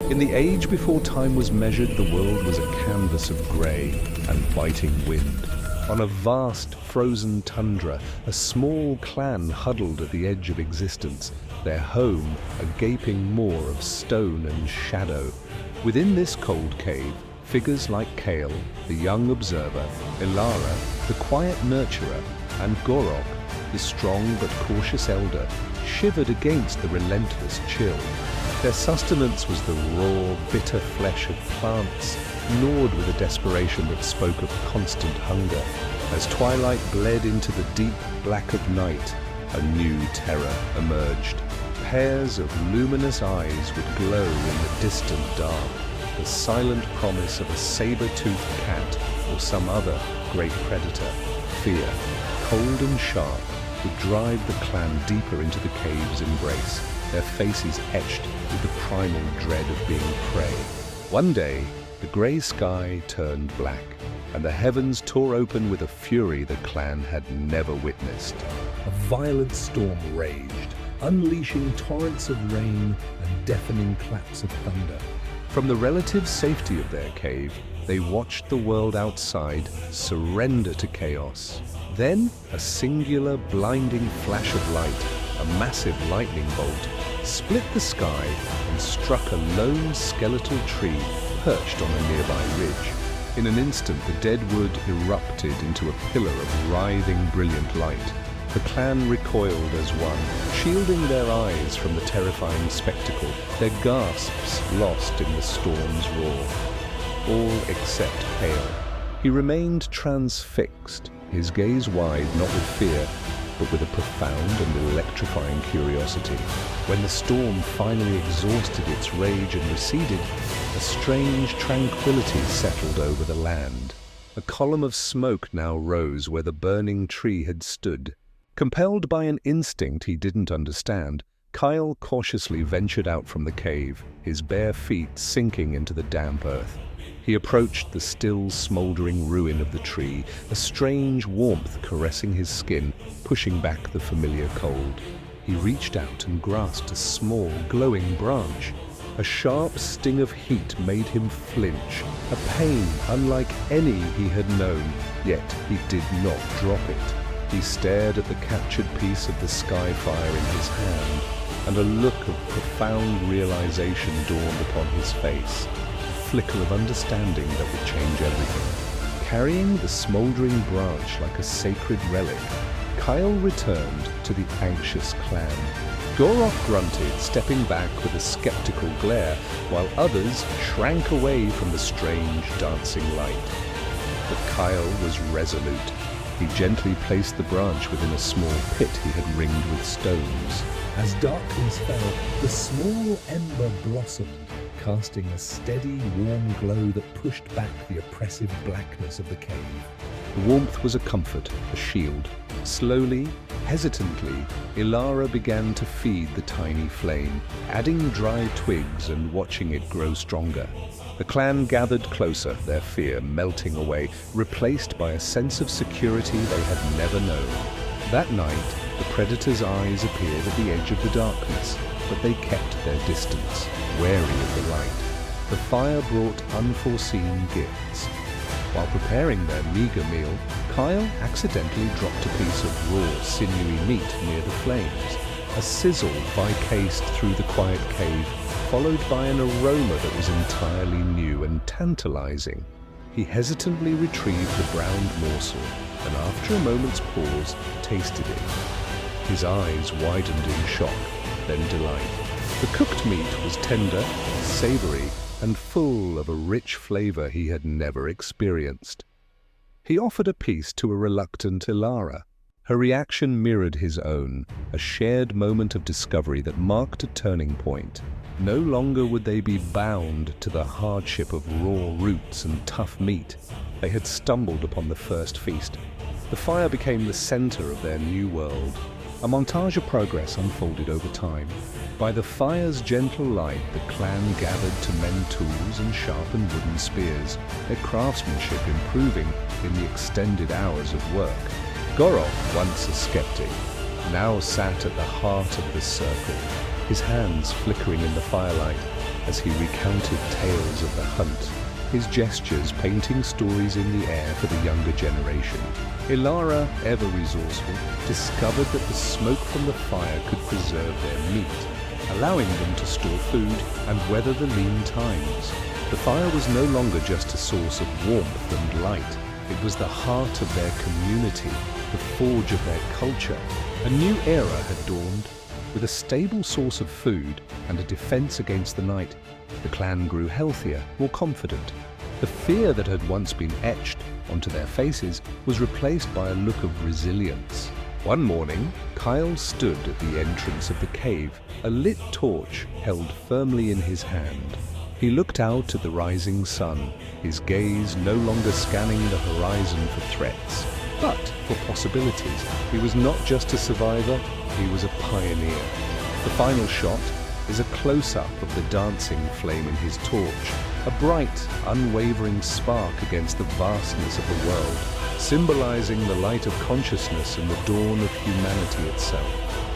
In the age before time was measured, the world was a canvas of grey and biting wind. On a vast, frozen tundra, a small clan huddled at the edge of existence, their home a gaping maw of stone and shadow. Within this cold cave, figures like Kale, the young observer, Ilara, the quiet nurturer, and Gorok, the strong but cautious elder, shivered against the relentless chill. Their sustenance was the raw, bitter flesh of plants, gnawed with a desperation that spoke of constant hunger. As twilight bled into the deep black of night, a new terror emerged. Pairs of luminous eyes would glow in the distant dark, the silent promise of a saber-toothed cat or some other great predator. Fear, cold and sharp, would drive the clan deeper into the cave's embrace, their faces etched with the primal dread of being prey. One day, the grey sky turned black, and the heavens tore open with a fury the clan had never witnessed. A violent storm raged, unleashing torrents of rain and deafening claps of thunder. From the relative safety of their cave, they watched the world outside surrender to chaos. Then, a singular, blinding flash of light, a massive lightning bolt, split the sky and struck a lone skeletal tree perched on a nearby ridge. In an instant, the dead wood erupted into a pillar of writhing, brilliant light. The clan recoiled as one, shielding their eyes from the terrifying spectacle, their gasps lost in the storm's roar. All except Kale. He remained transfixed, his gaze wide not with fear, but with a profound and electrifying curiosity. When the storm finally exhausted its rage and receded, a strange tranquility settled over the land. A column of smoke now rose where the burning tree had stood. Compelled by an instinct he didn't understand, Kyle cautiously ventured out from the cave, his bare feet sinking into the damp earth. He approached the still smoldering ruin of the tree, a strange warmth caressing his skin, pushing back the familiar cold. He reached out and grasped a small, glowing branch. A sharp sting of heat made him flinch, a pain unlike any he had known, yet he did not drop it. He stared at the captured piece of the sky fire in his hand, and a look of profound realization dawned upon his face, a flicker of understanding that would change everything. Carrying the smoldering branch like a sacred relic, Kyle returned to the anxious clan. Gorok grunted, stepping back with a skeptical glare, while others shrank away from the strange dancing light. But Kyle was resolute. He gently placed the branch within a small pit he had ringed with stones. As darkness fell, the small ember blossomed, casting a steady, warm glow that pushed back the oppressive blackness of the cave. The warmth was a comfort, a shield. Slowly, hesitantly, Ilara began to feed the tiny flame, adding dry twigs and watching it grow stronger. The clan gathered closer, their fear melting away, replaced by a sense of security they had never known. That night, the predator's eyes appeared at the edge of the darkness, but they kept their distance, wary of the light. The fire brought unforeseen gifts. While preparing their meager meal, Kyle accidentally dropped a piece of raw, sinewy meat near the flames. A sizzle vicased through the quiet cave, followed by an aroma that was entirely new and tantalizing. He hesitantly retrieved the browned morsel, and after a moment's pause, tasted it. His eyes widened in shock, then delight. The cooked meat was tender, savory, and full of a rich flavor he had never experienced. He offered a piece to a reluctant Ilara. Her reaction mirrored his own, a shared moment of discovery that marked a turning point. No longer would they be bound to the hardship of raw roots and tough meat. They had stumbled upon the first feast. The fire became the center of their new world. A montage of progress unfolded over time. By the fire's gentle light, the clan gathered to mend tools and sharpen wooden spears, their craftsmanship improving in the extended hours of work. Gorok, once a skeptic, now sat at the heart of the circle, his hands flickering in the firelight. as he recounted tales of the hunt, his gestures painting stories in the air for the younger generation. Ilara, ever resourceful, discovered that the smoke from the fire could preserve their meat, allowing them to store food and weather the lean times. The fire was no longer just a source of warmth and light. It was the heart of their community, the forge of their culture. A new era had dawned. With a stable source of food and a defense against the night, the clan grew healthier, more confident. The fear that had once been etched onto their faces was replaced by a look of resilience. One morning, Kyle stood at the entrance of the cave, a lit torch held firmly in his hand. He looked out at the rising sun, his gaze no longer scanning the horizon for threats, but for possibilities. He was not just a survivor, he was a pioneer. The final shot is a close-up of the dancing flame in his torch, a bright, unwavering spark against the vastness of the world, symbolizing the light of consciousness and the dawn of humanity itself.